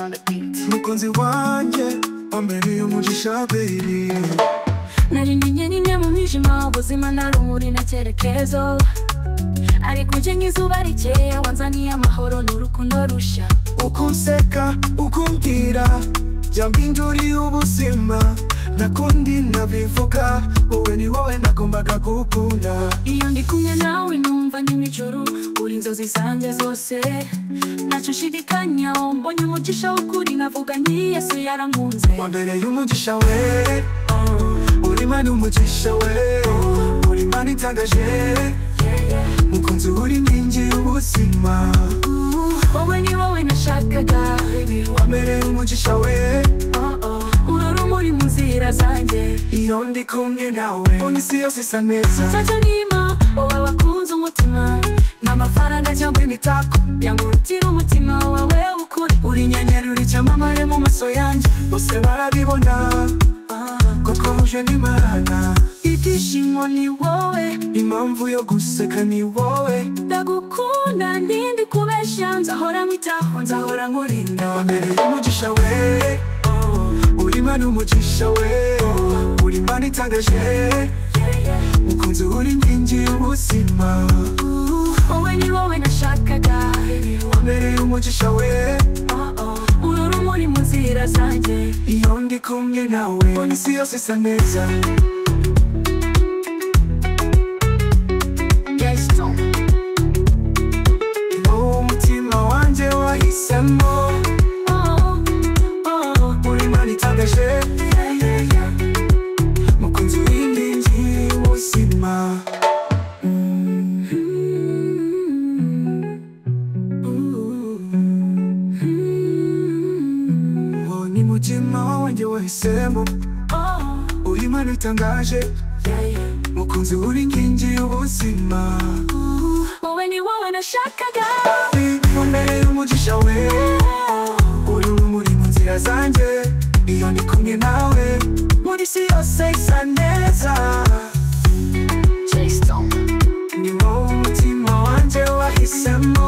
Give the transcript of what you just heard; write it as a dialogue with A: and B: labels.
A: on the beat.
B: Mukunzi wanje wambereye umugisha baby.
C: Nari ninye mu mwijima ubuzima nari umuri na cyerekezo, ariko uje nk'izuba rikeye wanzaniye amahoro n'urukundo rushya.
B: Ukunseka ukumbwira byambinduriye ubuzima, nakundi nabivuga wowe ni wowe nagombaga gukunda.
C: Iyo ndi kumwe nawe numva n'imijoro uri inzozi zanjye zose, ntacyo nshidikanya mbonye umugisha w'ukuri navuga nti Yesu yarankunze.
B: Wambereye umugisha we, uri Imana umugisha we, uri Imana itangaje, mukunzi uri inkingi y'ubuzima.
C: Wowe ni wowe nashakaga,
B: wambereye umugisha we,
C: uri urumuri mu nzira zanjye.
B: iyo ndi kumwe nawe isi yose isa neza.
C: Ntacyo nima wowe wakunze umutima, n'amafaranga cyangwa imitako yangurutira umutima wawe ukuri.
B: Uri inyenyeri uri icyamamare mu maso yanjye, bose barabibona ko twahuje n'Imana.
C: Ibyishimo ni wowe,
B: impamvu yo guseka ni wowe.
C: ndagukunda ndindi kubeshya, nzahora nkwitaho nzahora nkurinda.
B: Wambereye umugisha we, uri Imana umugisha we, uri Imana itangaje, mukunzi uri inkingi y'ubuzima.
C: Wowe ni wowe nashakaga,
B: wambereye umugisha we,
C: uri urumuri mu nzira zanjye.
B: iyo ndi kumwe nawe isi yose isa neza. Umutima wanjye wahisemo, uri Imana itangaje, mukunzi w'inkingi y'ubuzima. Ni umutima wanjye wahisemo, uri Imana itangaje, mukunzi uri inkingi y'ubuzima.
C: Wowe ni wowe nashakaga,
B: wambereye umugisha we, uri urumuri mu nzira zanjye, iyo ndi kumwe nawe muri isi yose isa neza. Ni wowe umutima wanjye wahisemo,